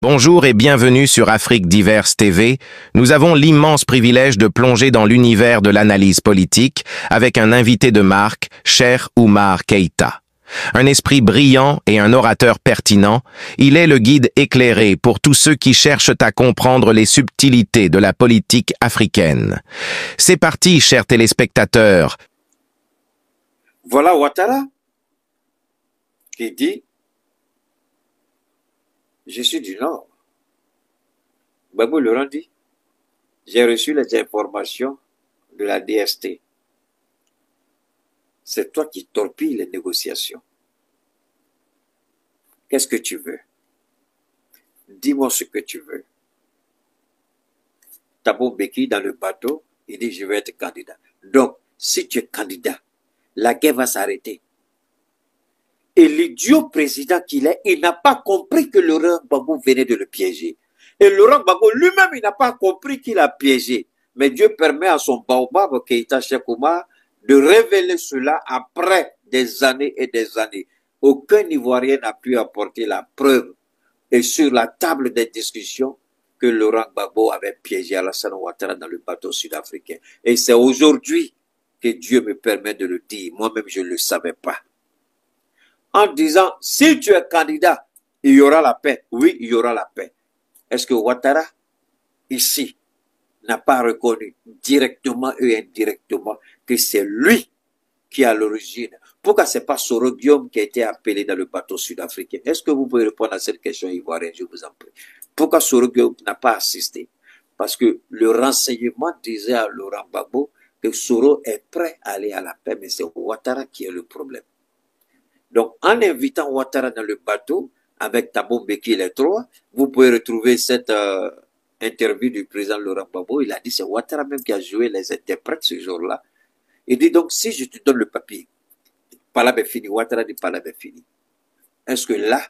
Bonjour et bienvenue sur Afrique Diverse TV. Nous avons l'immense privilège de plonger dans l'univers de l'analyse politique avec un invité de marque, Cheikh Oumar Keïta. Un esprit brillant et un orateur pertinent, il est le guide éclairé pour tous ceux qui cherchent à comprendre les subtilités de la politique africaine. C'est parti, chers téléspectateurs. Voilà Ouattara qui dit « Je suis du Nord ». Gbagbo Laurent dit « J'ai reçu les informations de la DST. C'est toi qui torpilles les négociations. Qu'est-ce que tu veux? Dis-moi ce que tu veux. » Thabo Mbeki dans le bateau, il dit « Je vais être candidat. » Donc, si tu es candidat, la guerre va s'arrêter. Et l'idiot président qu'il est, il n'a pas compris que Laurent Gbagbo venait de le piéger. Et Laurent Gbagbo lui-même, il n'a pas compris qu'il a piégé. Mais Dieu permet à son baobab, Keïta Cheikh Oumar, de révéler cela après des années et des années. Aucun Ivoirien n'a pu apporter la preuve et sur la table des discussions que Laurent Gbagbo avait piégé Alassane Ouattara dans le bateau sud-africain. Et c'est aujourd'hui que Dieu me permet de le dire. Moi-même, je ne le savais pas. En disant, si tu es candidat, il y aura la paix. Oui, il y aura la paix. Est-ce que Ouattara, ici, n'a pas reconnu directement et indirectement que c'est lui qui est à l'origine? Pourquoi ce n'est pas Soro Guillaume qui a été appelé dans le bateau sud-africain? Est-ce que vous pouvez répondre à cette question ivoirienne, je vous en prie? Pourquoi Soro Guillaume n'a pas assisté? Parce que le renseignement disait à Laurent Gbagbo que Soro est prêt à aller à la paix, mais c'est Ouattara qui est le problème. Donc, en invitant Ouattara dans le bateau, avec Thabo Mbeki les trois, vous pouvez retrouver cette interview du président Laurent Gbagbo. Il a dit, c'est Ouattara même qui a joué les interprètes ce jour-là. Il dit donc, si je te donne le papier, Palab est fini. Ouattara dit, Palab est fini. Est-ce que là,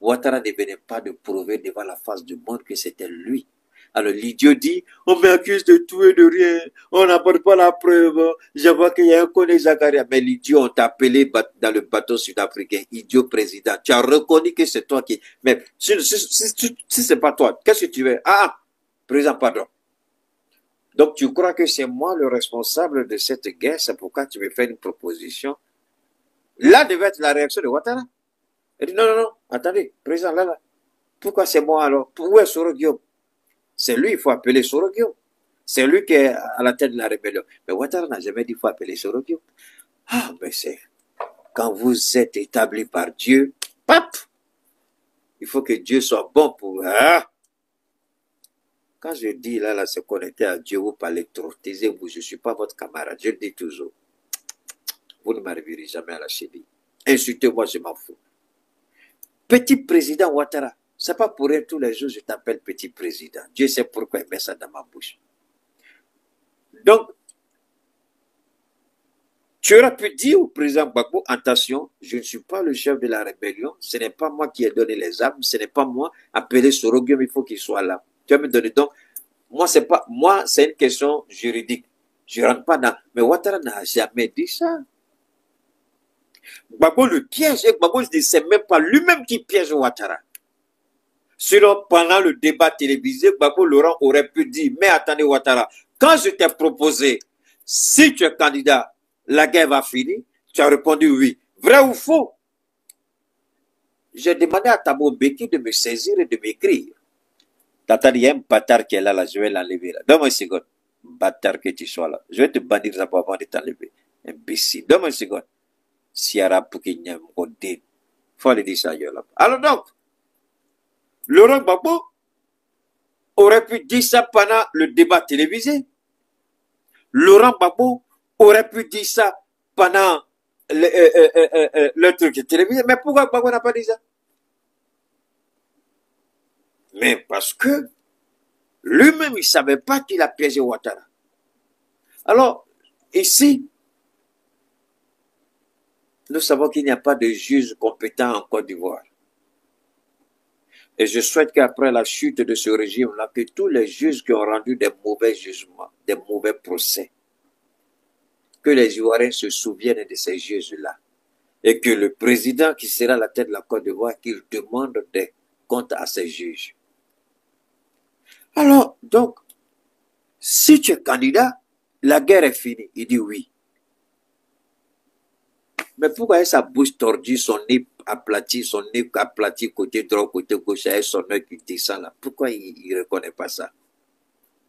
Ouattara ne venait pas de prouver devant la face du monde que c'était lui? Alors l'idiot dit, on m'accuse de tout et de rien, on n'apporte pas la preuve, je vois qu'il y a un connaît Zakaria. Mais l'idiot, on t'a appelé dans le bateau sud-africain, idiot président. Tu as reconnu que c'est toi qui... Mais si c'est pas toi, qu'est-ce que tu veux? Ah, président, pardon. Donc tu crois que c'est moi le responsable de cette guerre, c'est pourquoi tu me fais une proposition? Là devait être la réaction de Ouattara. Il dit, non, non, non, attendez, président, là. Pourquoi c'est moi alors? Où est Soro Guillaume? C'est lui, il faut appeler Soro Guillaume. C'est lui qui est à la tête de la rébellion. Mais Ouattara n'a jamais dit qu'il faut appeler Soro Guillaume. Ah, mais c'est... Quand vous êtes établi par Dieu, pap! Il faut que Dieu soit bon pour vous. Ah! Quand je dis là, c'est connecté à Dieu, vous parlez trop. Taisez-vous, je ne suis pas votre camarade. Je le dis toujours. Vous ne m'arriverez jamais à la cheville. Insultez-moi, je m'en fous. Petit président Ouattara. C'est pas pour rien, tous les jours, je t'appelle petit président. Dieu sait pourquoi il met ça dans ma bouche. Donc, tu aurais pu dire au président Gbagbo, attention, je ne suis pas le chef de la rébellion, ce n'est pas moi qui ai donné les armes, ce n'est pas moi, appeler Soro Guillaume, il faut qu'il soit là. Tu vas me donner donc, moi, c'est une question juridique. Je ne rentre pas dans, mais Ouattara n'a jamais dit ça. Gbagbo le piège, et Gbagbo ne c'est même pas lui-même qui piège Ouattara. Sinon, pendant le débat télévisé, Gbagbo Laurent aurait pu dire, mais attendez Ouattara, quand je t'ai proposé, si tu es candidat, la guerre va finir, tu as répondu oui. Vrai ou faux? J'ai demandé à Thabo Mbeki de me saisir et de m'écrire. T'attends, il y a un bâtard qui est là, je vais l'enlever là. Donne-moi une seconde. Bâtard que tu sois là. Je vais te bannir d'abord avant de t'enlever. Imbécile. Donne-moi une seconde. Siara pour qu'il n'y ait un il faut aller dire ça ailleurs là. Alors donc, Laurent Gbagbo aurait pu dire ça pendant le débat télévisé. Laurent Gbagbo aurait pu dire ça pendant le truc télévisé. Mais pourquoi Gbagbo n'a pas dit ça? Mais parce que lui-même, il ne savait pas qu'il a piégé Ouattara. Alors, ici, nous savons qu'il n'y a pas de juge compétent en Côte d'Ivoire. Et je souhaite qu'après la chute de ce régime-là, que tous les juges qui ont rendu des mauvais jugements, des mauvais procès, que les Ivoiriens se souviennent de ces juges-là. Et que le président qui sera à la tête de la Côte d'Ivoire, qu'il demande des compte à ses juges. Alors, donc, si tu es candidat, la guerre est finie. Il dit oui. Mais pourquoi sa bouche tordue, son nez aplati côté droit, côté gauche, et son œil qui descend là? Pourquoi il ne reconnaît pas ça?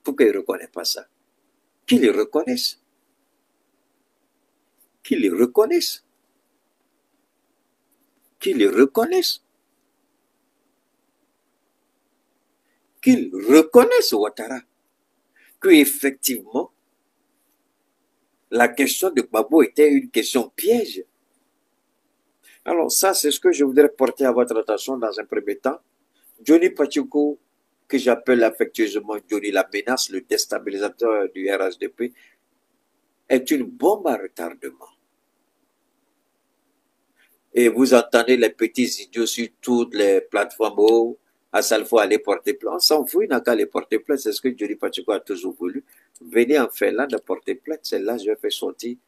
Pourquoi il ne reconnaît pas ça? Qu'il le reconnaisse. Qu'il le reconnaisse. Qu'il le reconnaisse. Qu'il reconnaisse Ouattara. Que effectivement, la question de Gbagbo était une question piège. Alors ça, c'est ce que je voudrais porter à votre attention dans un premier temps. Johnny Pacheco, que j'appelle affectueusement Johnny la menace, le déstabilisateur du RHDP, est une bombe à retardement. Et vous entendez les petits idiots sur toutes les plateformes, oh, à ça, il faut aller porter plainte. On s'en fout, il n'a qu'à aller porter plainte, c'est ce que Johnny Pacheco a toujours voulu. Venez en Finlande porter plainte, c'est là que je vais faire sortir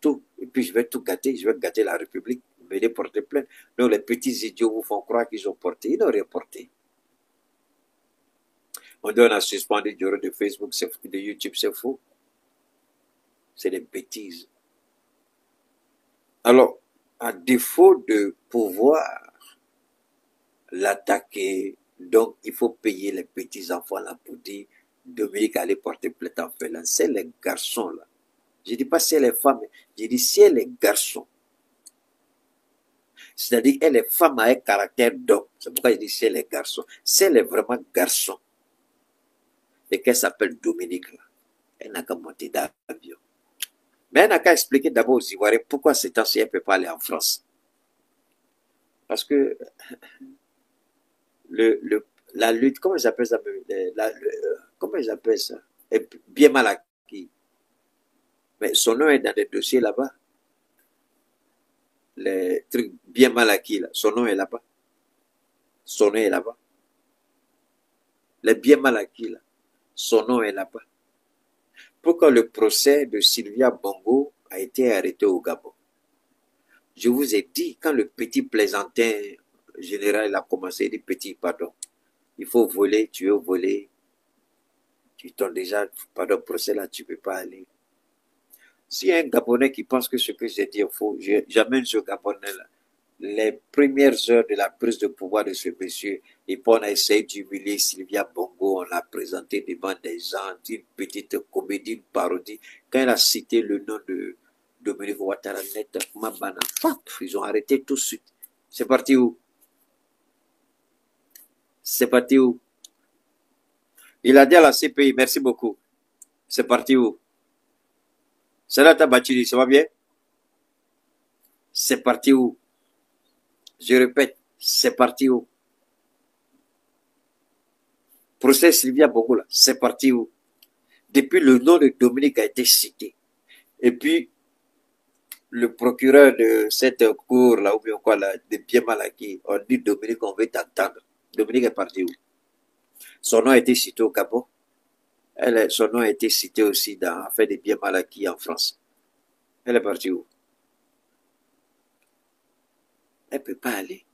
tout. Et puis je vais tout gâter, je vais gâter la République. Venez porter plainte. Donc les petits idiots vous font croire qu'ils ont porté, ils n'ont rien porté. On donne à suspendre de Facebook, de YouTube, c'est faux. C'est des bêtises. Alors, à défaut de pouvoir l'attaquer, donc il faut payer les petits enfants là pour dire Dominique allait porter plainte en Finlande. C'est les garçons là. Je ne dis pas c'est les femmes, je dis c'est les garçons. C'est-à-dire que les femmes ont un caractère d'homme. C'est pourquoi je dis c'est les garçons. C'est les vraiment garçons. Et qu'elle s'appelle Dominique là. Elle n'a qu'à monter d'avion. Mais elle n'a qu'à expliquer d'abord aux Ivoiriens pourquoi ces temps-ci elle ne peut pas aller en France. Parce que la lutte, comment ils appellent ça? Comment ils appellent ça? Est bien mal acquis. Mais son nom est dans des dossiers là-bas. Les trucs bien mal acquis là. Son nom est là-bas. Son nom est là-bas. Les bien mal acquis là. Son nom est là-bas. Pourquoi le procès de Sylvia Bongo a été arrêté au Gabon? Je vous ai dit, quand le petit plaisantin général a commencé, il dit petit, pardon, il faut voler, tu veux voler, tu t'en déjà, pardon, procès là, tu ne peux pas aller. S'il y a un Gabonais qui pense que ce que j'ai dit est faux, j'amène ce Gabonais là. Les premières heures de la prise de pouvoir de ce monsieur, et puis on a essayé d'humilier Sylvia Bongo, on l'a présenté devant des gens, une petite comédie, une parodie. Quand elle a cité le nom de Dominique Ouattara, ils ont arrêté tout de suite. C'est parti où? C'est parti où? Il a dit à la CPI, merci beaucoup. C'est parti où? C'est là ta battu, ça va bien? C'est parti où? Je répète, c'est parti où? Procès Sylvia Bongo, là, c'est parti où? Depuis le nom de Dominique a été cité. Et puis, le procureur de cette cour, là, ou bien quoi, là, de bien mal acquis, on dit Dominique, on veut t'entendre. Dominique est parti où? Son nom a été cité au Gabon. Son nom a été cité aussi dans affaire de bien mal acquis en France. Elle est partie où? Elle ne peut pas aller.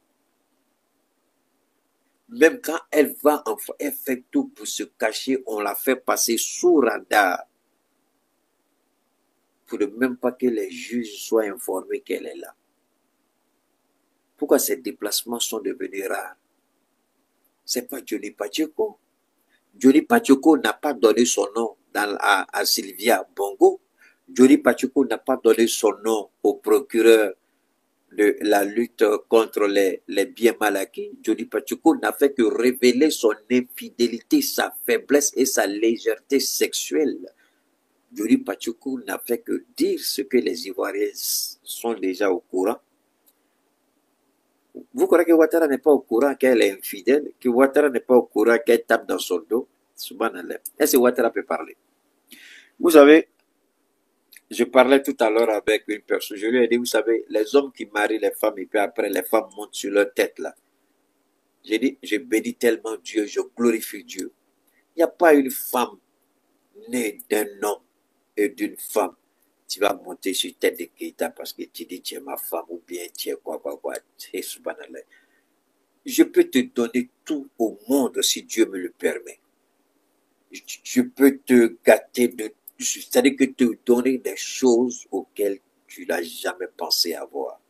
Même quand elle va, elle fait tout pour se cacher, on la fait passer sous radar. Pour ne même pas que les juges soient informés qu'elle est là. Pourquoi ces déplacements sont devenus rares? C'est pas Johnny Pacheco. Johnny Pacheco n'a pas donné son nom à Sylvia Bongo. Johnny Pacheco n'a pas donné son nom au procureur de la lutte contre les biens mal acquis. Johnny Pacheco n'a fait que révéler son infidélité, sa faiblesse et sa légèreté sexuelle. Johnny Pacheco n'a fait que dire ce que les Ivoiriens sont déjà au courant. Vous croyez que Ouattara n'est pas au courant qu'elle est infidèle, que Ouattara n'est pas au courant qu'elle tape dans son dos? Est-ce que Ouattara peut parler? Vous savez, je parlais tout à l'heure avec une personne, je lui ai dit, vous savez, les hommes qui marient les femmes et puis après les femmes montent sur leur tête là. J'ai dit, je bénis tellement Dieu, je glorifie Dieu. Il n'y a pas une femme née d'un homme et d'une femme. Tu vas monter sur tête de Keïta parce que tu dis tu es ma femme ou bien tu es quoi. C'est subhanallah. je peux te donner tout au monde si Dieu me le permet. Je peux te gâter c'est-à-dire que te donner des choses auxquelles tu n'as jamais pensé avoir.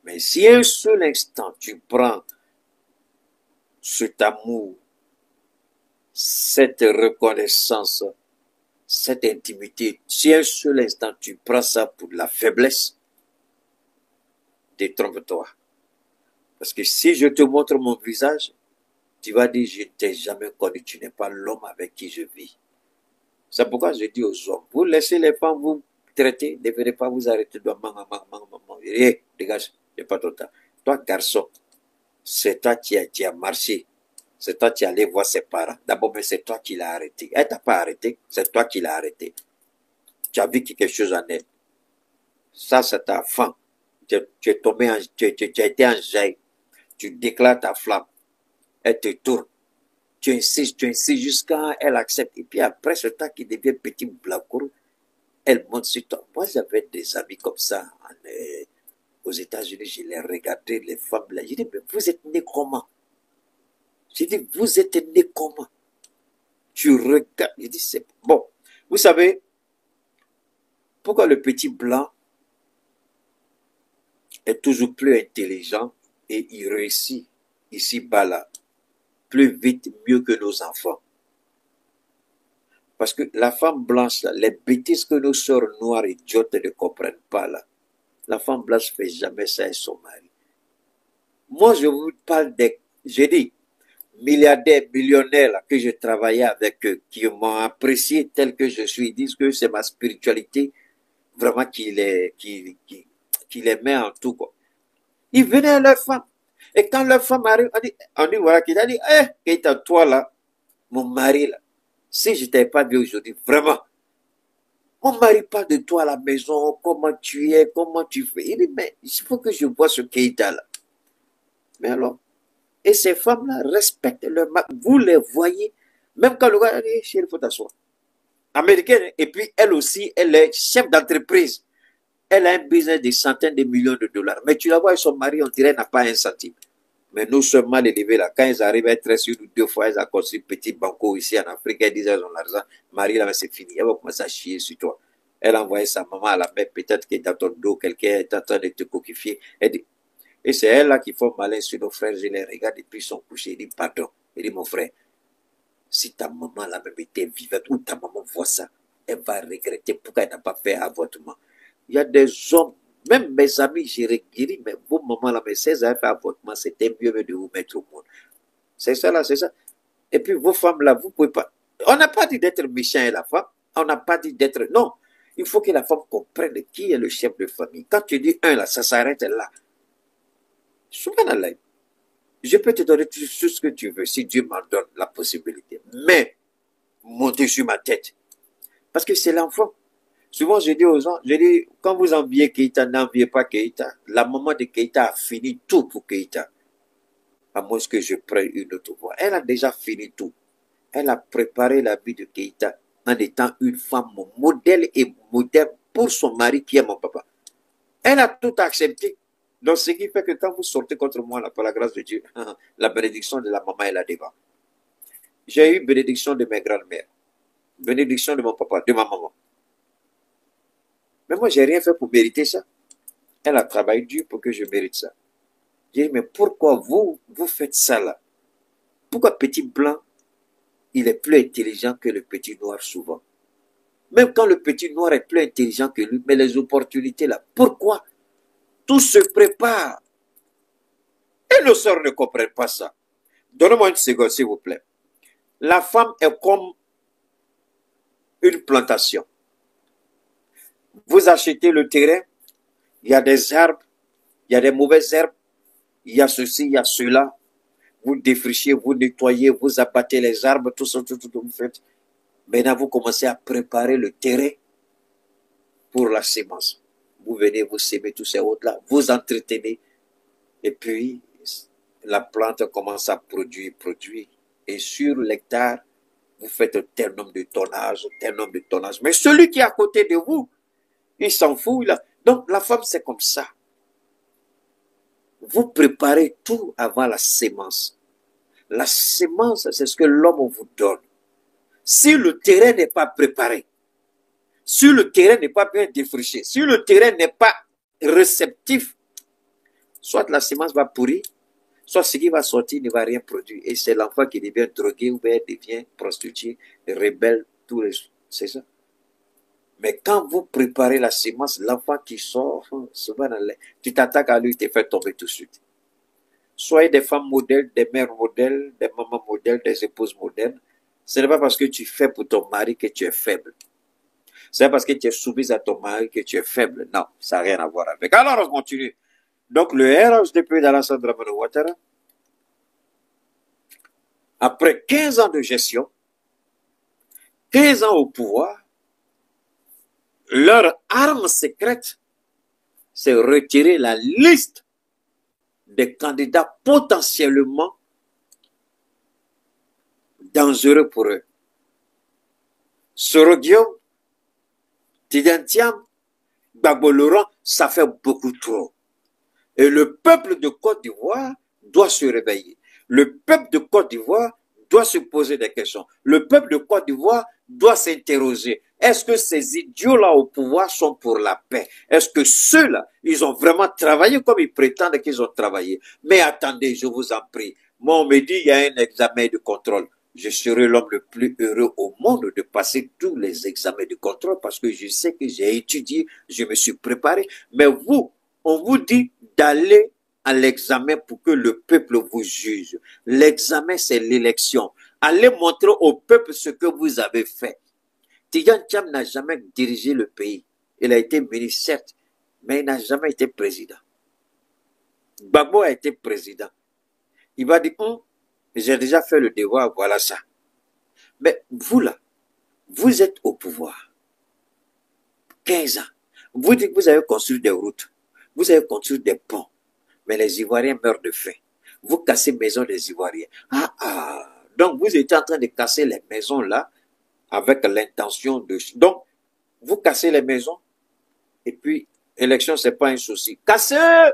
Mais si un seul instant tu prends cet amour, cette reconnaissance, cette intimité, si un seul instant tu prends ça pour de la faiblesse, détrompe-toi. Parce que si je te montre mon visage, tu vas dire, je ne t'ai jamais connu, tu n'es pas l'homme avec qui je vis. C'est pourquoi je dis aux hommes, vous laissez les femmes vous traiter, ne venez pas vous arrêter de maman, dégage, il n'y a pas ton temps. Toi, garçon, c'est toi qui as marché. C'est toi qui allais voir ses parents. D'abord, mais c'est toi qui l'as arrêté. Elle t'a pas arrêté, c'est toi qui l'as arrêté. Tu as vu quelque chose en elle. Ça, c'est ta femme. Tu es tombé tu as été en jaille. Tu déclares ta flamme. Elle te tourne. Tu insistes jusqu'à elle accepte. Et puis après, c'est toi qui devient petit blacourou. Elle monte sur toi. Moi, j'avais des amis comme ça aux États-Unis. Je les regardais, les femmes là. Je dis, mais vous êtes nés comment? J'ai dit, vous êtes nés comment? Tu regardes. Je dis, c'est bon. Vous savez, pourquoi le petit blanc est toujours plus intelligent et il réussit ici-bas là, plus vite, mieux que nos enfants? Parce que la femme blanche, là, les bêtises que nos sœurs noires idiotes ne comprennent pas, là, la femme blanche ne fait jamais ça à son mari. Moi, je vous parle des, j'ai dit, milliardaires, millionnaires là, que je travaillais avec eux, qui m'ont apprécié tel que je suis, ils disent que c'est ma spiritualité, vraiment qui les met en tout, quoi. Ils venaient à leur femme. Et quand leur femme arrive, on dit voilà, qui a dit, Keita, toi là, mon mari là, si je t'avais pas vu aujourd'hui, vraiment, mon mari parle de toi à la maison, comment tu es, comment tu fais. Il dit, mais il faut que je vois ce Keita là. Mais alors, et ces femmes-là respectent leur mari. Vous les voyez, même quand le gars dit, chérie, il faut t'asseoir. Américaine, et puis elle aussi, elle est chef d'entreprise. Elle a un business de centaines de millions de dollars. Mais tu la vois, son mari, on dirait, n'a pas un centime. Mais nous sommes mal élevés là. Quand ils arrivent à être sur ou deux fois, ils ont construit petit banco ici en Afrique. Ils disent, ils ont l'argent. Marie, là, c'est fini. Elle va commencer à chier sur toi. Elle a envoyé sa maman à la mer. Peut-être qu'elle est dans ton dos. Quelqu'un est en train de te coquifier. Et c'est elle là qui fait malin sur nos frères. Je les regarde depuis son coucher. Il dit, pardon. Il dit, mon frère, si ta maman là même était vivante ou ta maman voit ça, elle va regretter pourquoi elle n'a pas fait avortement. Il y a des hommes, même mes amis, j'ai dit, mais vos mamans là, mais si elles avaient fait avortement, c'était mieux de vous mettre au monde. C'est ça là, c'est ça. Et puis vos femmes là, vous pouvez pas. On n'a pas dit d'être méchant et la femme. On n'a pas dit d'être. Non. Il faut que la femme comprenne qui est le chef de famille. Quand tu dis un là, ça s'arrête là. Subhanallah. Je peux te donner tout ce que tu veux si Dieu m'en donne la possibilité. Mais, monter sur ma tête. Parce que c'est l'enfant. Souvent, je dis aux gens, je dis, quand vous enviez Keita, n'enviez pas Keita. La maman de Keita a fini tout pour Keita. À moins que je prenne une autre voie. Elle a déjà fini tout. Elle a préparé la vie de Keita en étant une femme modèle et modèle pour son mari qui est mon papa. Elle a tout accepté. Donc, ce qui fait que quand vous sortez contre moi, là, par la grâce de Dieu, la bénédiction de la maman est là devant. J'ai eu bénédiction de mes grandes-mères, bénédiction de mon papa, de ma maman. Mais moi, j'ai rien fait pour mériter ça. Elle a travaillé dur pour que je mérite ça. J'ai dit, mais pourquoi vous faites ça là? Pourquoi petit blanc, il est plus intelligent que le petit noir souvent? Même quand le petit noir est plus intelligent que lui, mais les opportunités là, pourquoi? Tout se prépare. Et nos sœurs ne comprennent pas ça. Donnez-moi une seconde, s'il vous plaît. La femme est comme une plantation. Vous achetez le terrain, il y a des arbres, il y a des mauvaises herbes, il y a ceci, il y a cela. Vous défrichez, vous nettoyez, vous abattez les arbres, tout ça, tout, vous faites. Maintenant, vous commencez à préparer le terrain pour la sémence. Vous venez, vous sémez tous ces autres-là, vous entretenez, et puis la plante commence à produire. Et sur l'hectare, vous faites un tel nombre de tonnages, tel nombre de tonnages. Mais celui qui est à côté de vous, il s'en fout. Là. Donc la femme, c'est comme ça. vous préparez tout avant la sémence. La sémence, c'est ce que l'homme vous donne. Si le terrain n'est pas préparé, si le terrain n'est pas bien défriché, si le terrain n'est pas réceptif, soit la semence va pourrir, soit ce qui va sortir ne va rien produire. Et c'est l'enfant qui devient drogué ou bien devient prostitué, rebelle, tout les... C'est ça. Mais quand vous préparez la semence, l'enfant qui sort, souvent, tu t'attaques à lui, tu te fais tomber tout de suite. Soyez des femmes modèles, des mères modèles, des mamans modèles, des épouses modèles. Ce n'est pas parce que tu fais pour ton mari que tu es faible. C'est pas parce que tu es soumise à ton mari que tu es faible. Non, ça n'a rien à voir avec. Alors, on continue. Donc, le RHDP d'Alassane Dramane Ouattara, après 15 ans de gestion, 15 ans au pouvoir, leur arme secrète, c'est retirer la liste des candidats potentiellement dangereux pour eux. Soro Guillaume, Tidiane Thiam, Gbagbo Laurent, ça fait beaucoup trop. Et le peuple de Côte d'Ivoire doit se réveiller. Le peuple de Côte d'Ivoire doit se poser des questions. Le peuple de Côte d'Ivoire doit s'interroger. Est-ce que ces idiots-là au pouvoir sont pour la paix? Est-ce que ceux-là, ils ont vraiment travaillé comme ils prétendent qu'ils ont travaillé? Mais attendez, je vous en prie. Moi, on me dit, il y a un examen de contrôle. Je serai l'homme le plus heureux au monde de passer tous les examens de contrôle parce que je sais que j'ai étudié, je me suis préparé. Mais vous, on vous dit d'aller à l'examen pour que le peuple vous juge. L'examen, c'est l'élection. Allez montrer au peuple ce que vous avez fait. Tidiane Thiam n'a jamais dirigé le pays. Il a été ministre, certes, mais il n'a jamais été président. Gbagbo a été président. Il va dire, j'ai déjà fait le devoir, voilà ça. Mais vous là, vous êtes au pouvoir. 15 ans. Vous dites que vous avez construit des routes. Vous avez construit des ponts. Mais les Ivoiriens meurent de faim. Vous cassez les maisons des Ivoiriens. Donc vous étiez en train de casser les maisons là avec l'intention de... Donc, vous cassez les maisons et puis, élection, c'est pas un souci. Cassez!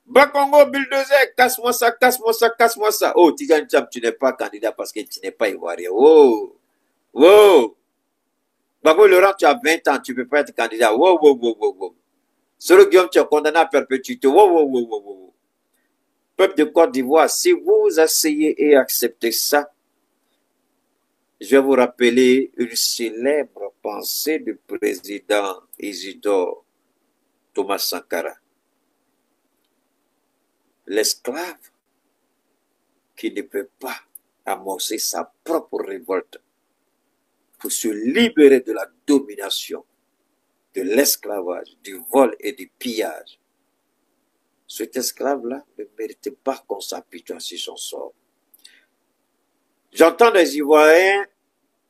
Bakongo, Bulldozer, casse-moi ça, casse-moi ça, casse-moi ça. Oh, Tidiane Thiam, tu n'es pas candidat parce que tu n'es pas Ivoirien. Oh! Wow! Gbagbo Laurent, tu as 20 ans, tu ne peux pas être candidat. Wow, wow, wow, wow, wow. Soro Guillaume, tu es condamné à perpétuité. Wow, wow, wow, wow, wow. Peuple de Côte d'Ivoire, si vous essayez et acceptez ça, je vais vous rappeler une célèbre pensée du président Isidore Thomas Sankara. L'esclave qui ne peut pas amorcer sa propre révolte pour se libérer de la domination, de l'esclavage, du vol et du pillage. Cet esclave-là ne mérite pas qu'on s'apitoie sur son sort. J'entends des Ivoiriens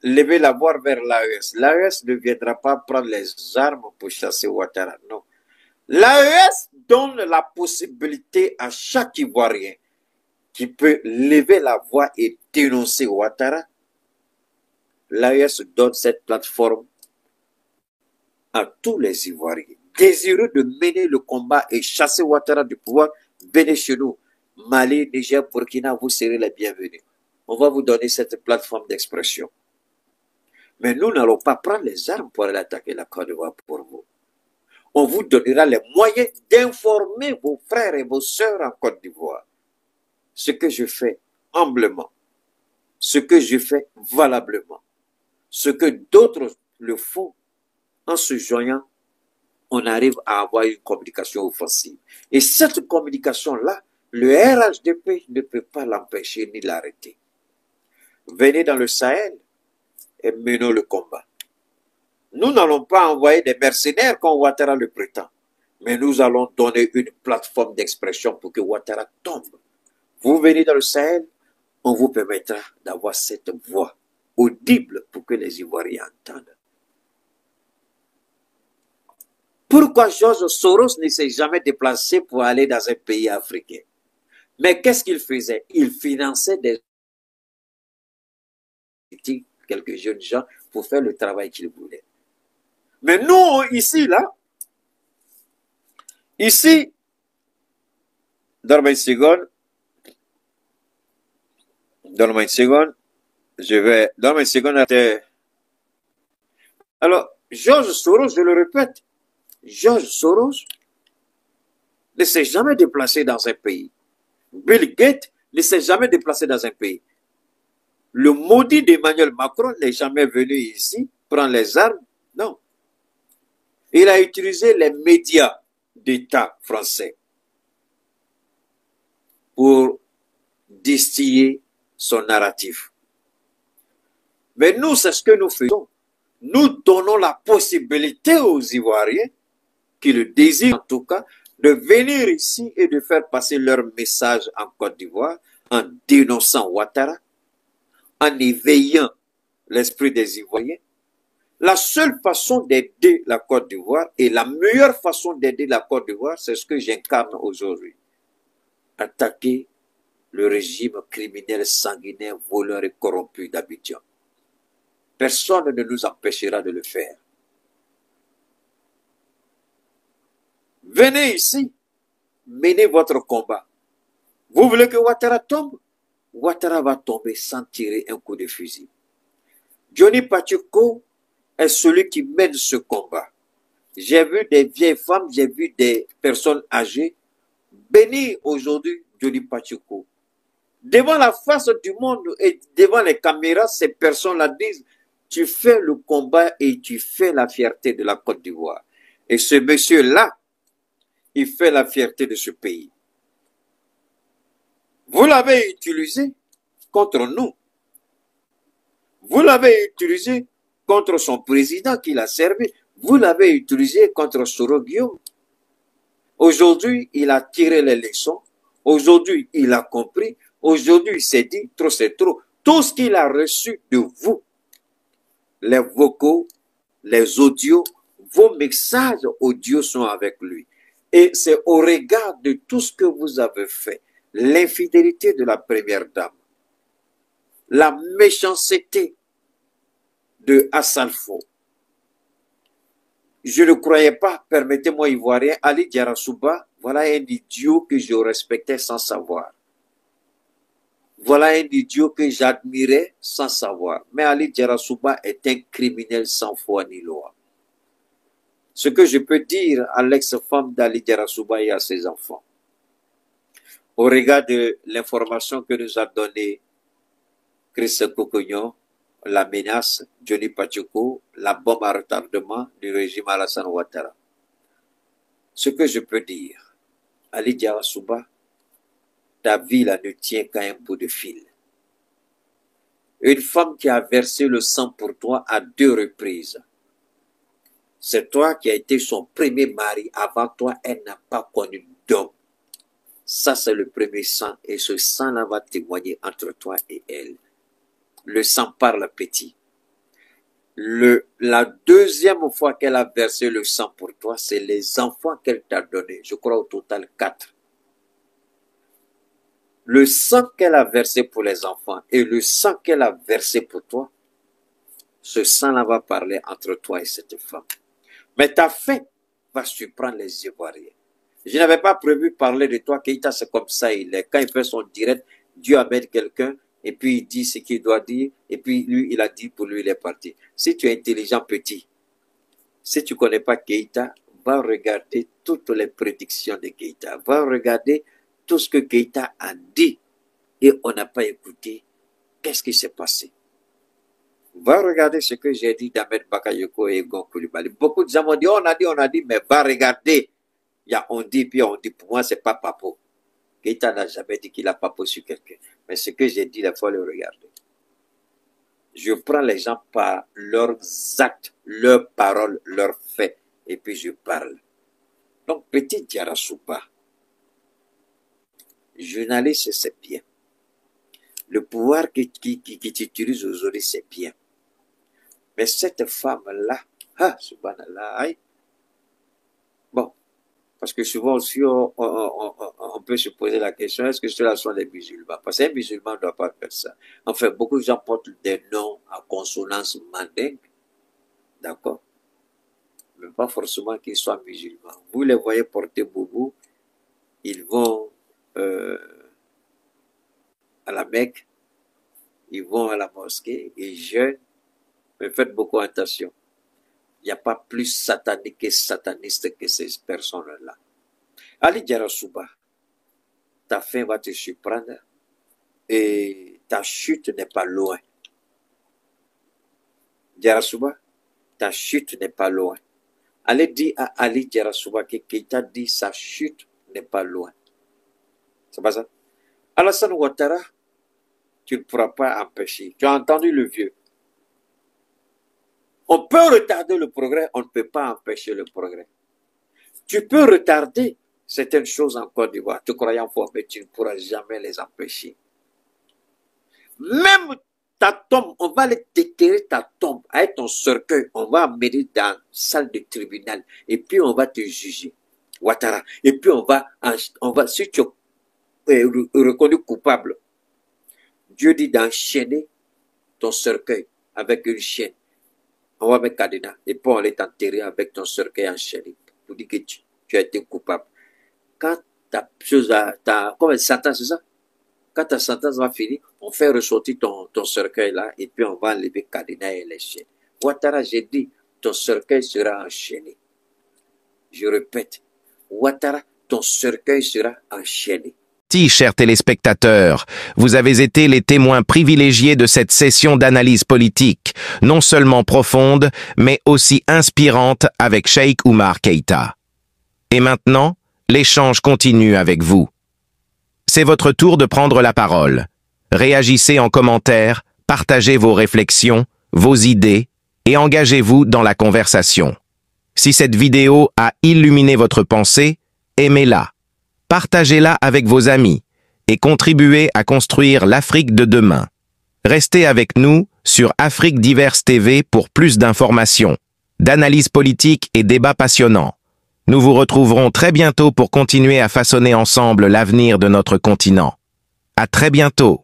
lever la voix vers l'AES. L'AES ne viendra pas prendre les armes pour chasser Ouattara, non. L'AES donne la possibilité à chaque Ivoirien qui peut lever la voix et dénoncer Ouattara. L'AES donne cette plateforme à tous les Ivoiriens désireux de mener le combat et chasser Ouattara du pouvoir. Venez chez nous. Mali, Niger, Burkina, vous serez les bienvenus. On va vous donner cette plateforme d'expression. Mais nous n'allons pas prendre les armes pour aller attaquer la Côte d'Ivoire pour vous. On vous donnera les moyens d'informer vos frères et vos sœurs en Côte d'Ivoire. Ce que je fais humblement, ce que je fais valablement, ce que d'autres le font en se joignant, on arrive à avoir une communication offensive. Et cette communication-là, le RHDP ne peut pas l'empêcher ni l'arrêter. Venez dans le Sahel et menons le combat. Nous n'allons pas envoyer des mercenaires quand Ouattara le prétend, mais nous allons donner une plateforme d'expression pour que Ouattara tombe. Vous venez dans le Sahel, on vous permettra d'avoir cette voix audible pour que les Ivoiriens entendent. Pourquoi George Soros ne s'est jamais déplacé pour aller dans un pays africain? Mais qu'est-ce qu'il faisait? Il finançait quelques jeunes gens pour faire le travail qu'ils voulaient. Mais nous, ici, Donne-moi une seconde. Donne-moi une seconde. Donne-moi une seconde. Alors, George Soros, je le répète, George Soros ne s'est jamais déplacé dans un pays. Bill Gates ne s'est jamais déplacé dans un pays. Le maudit d'Emmanuel Macron n'est jamais venu ici prendre les armes. Non. Il a utilisé les médias d'État français pour distiller son narratif. Mais nous, c'est ce que nous faisons. Nous donnons la possibilité aux Ivoiriens, qui le désirent en tout cas, de venir ici et de faire passer leur message en Côte d'Ivoire en dénonçant Ouattara, en éveillant l'esprit des Ivoiriens. La seule façon d'aider la Côte d'Ivoire et la meilleure façon d'aider la Côte d'Ivoire, c'est ce que j'incarne aujourd'hui. Attaquer le régime criminel, sanguinaire, voleur et corrompu d'Abidjan. Personne ne nous empêchera de le faire. Venez ici, menez votre combat. Vous voulez que Ouattara tombe? Ouattara va tomber sans tirer un coup de fusil. Johnny Pacheco est celui qui mène ce combat. J'ai vu des vieilles femmes, j'ai vu des personnes âgées bénir aujourd'hui Johnny Pacheco. Devant la face du monde et devant les caméras, ces personnes-là disent, tu fais le combat et tu fais la fierté de la Côte d'Ivoire. Et ce monsieur-là, il fait la fierté de ce pays. Vous l'avez utilisé contre nous. Vous l'avez utilisé contre son président qui l'a servi. Vous l'avez utilisé contre Soro Guillaume. Aujourd'hui, il a tiré les leçons. Aujourd'hui, il a compris. Aujourd'hui, il s'est dit, trop c'est trop. Tout ce qu'il a reçu de vous, les vocaux, les audios, vos messages audio sont avec lui. Et c'est au regard de tout ce que vous avez fait, l'infidélité de la première dame, la méchanceté de Assalfo. Je ne croyais pas, permettez-moi Ivoirien, Ali Diarasouba, voilà un idiot que je respectais sans savoir. Voilà un idiot que j'admirais sans savoir. Mais Ali Diarasouba est un criminel sans foi ni loi. Ce que je peux dire à l'ex-femme d'Ali Diarasouba et à ses enfants, au regard de l'information que nous a donnée Chris Kokognon, la menace, Johnny Pacheco, la bombe à retardement du régime Alassane Ouattara. Ce que je peux dire, Ali Diarasouba, ta vie là ne tient qu'à un bout de fil. Une femme qui a versé le sang pour toi à 2 reprises. C'est toi qui as été son premier mari. Avant toi, elle n'a pas connu d'homme. Ça, c'est le premier sang. Et ce sang-là va témoigner entre toi et elle. Le sang parle petit. La deuxième fois qu'elle a versé le sang pour toi, c'est les enfants qu'elle t'a donnés. Je crois au total 4. Le sang qu'elle a versé pour les enfants et le sang qu'elle a versé pour toi, ce sang-là va parler entre toi et cette femme. Mais ta fin va surprendre les Ivoiriens. Je n'avais pas prévu parler de toi, Keïta, c'est comme ça il est. Quand il fait son direct, Dieu amène quelqu'un, et puis il dit ce qu'il doit dire, et puis lui, il a dit pour lui, il est parti. Si tu es intelligent petit, si tu ne connais pas Keïta, va regarder toutes les prédictions de Keïta, va regarder tout ce que Keïta a dit, et on n'a pas écouté. Qu'est-ce qui s'est passé? Va regarder ce que j'ai dit d'Ahmed Bakayoko et Gon Coulibaly. Beaucoup de gens m'ont dit, on a dit, mais va regarder. Il y a on dit, puis on dit, pour moi, c'est pas papo. Keïta n'a jamais dit qu'il a papo sur quelqu'un. Mais ce que j'ai dit, il faut le regarder. Je prends les gens par leurs actes, leurs paroles, leurs faits, et puis je parle. Donc, petit Diarasouba, journaliste, c'est bien. Le pouvoir qui t'utilise aujourd'hui, c'est bien. Mais cette femme-là, subhanallah, bon, parce que souvent aussi, on peut se poser la question, est-ce que ceux-là sont des musulmans? Parce qu'un musulman ne doit pas faire ça. Enfin, beaucoup de gens portent des noms à consonance mandingue, d'accord? Mais pas forcément qu'ils soient musulmans. Vous les voyez porter boubou, ils vont euh, à la Mecque, ils vont à la mosquée, ils jeûnent, mais faites beaucoup attention. Il n'y a pas plus satanique et sataniste que ces personnes-là. Ali Djarasouba, ta fin va te surprendre et ta chute n'est pas loin. Djarasouba, ta chute n'est pas loin. Allez dire à Ali Djarasouba que Keïta dit sa chute n'est pas loin. C'est pas ça? Alassane Ouattara, tu ne pourras pas empêcher. Tu as entendu le vieux. On peut retarder le progrès, on ne peut pas empêcher le progrès. Tu peux retarder certaines choses en Côte d'Ivoire, te croyant fort, mais tu ne pourras jamais les empêcher. Même ta tombe, on va aller déterrer ta tombe avec ton cercueil, on va amener dans la salle de tribunal, et puis on va te juger, Ouattara. Et puis on va si tu es reconnu coupable, Dieu dit d'enchaîner ton cercueil avec une chaîne. On va mettre cadenas et puis on va t'enterrer avec ton cercueil enchaîné pour dire que tu as été coupable. Quand ta sentence, c'est ça? Quand ta sentence va finir, on fait ressortir ton cercueil là et puis on va enlever cadenas et les chaînes. Ouattara, j'ai dit, ton cercueil sera enchaîné. Je répète, Ouattara, ton cercueil sera enchaîné. Chers téléspectateurs, vous avez été les témoins privilégiés de cette session d'analyse politique, non seulement profonde, mais aussi inspirante avec Cheikh Oumar Keïta. Et maintenant, l'échange continue avec vous. C'est votre tour de prendre la parole. Réagissez en commentaire, partagez vos réflexions, vos idées, et engagez-vous dans la conversation. Si cette vidéo a illuminé votre pensée, aimez-la. Partagez-la avec vos amis et contribuez à construire l'Afrique de demain. Restez avec nous sur Afrique Diverse TV pour plus d'informations, d'analyses politiques et débats passionnants. Nous vous retrouverons très bientôt pour continuer à façonner ensemble l'avenir de notre continent. À très bientôt.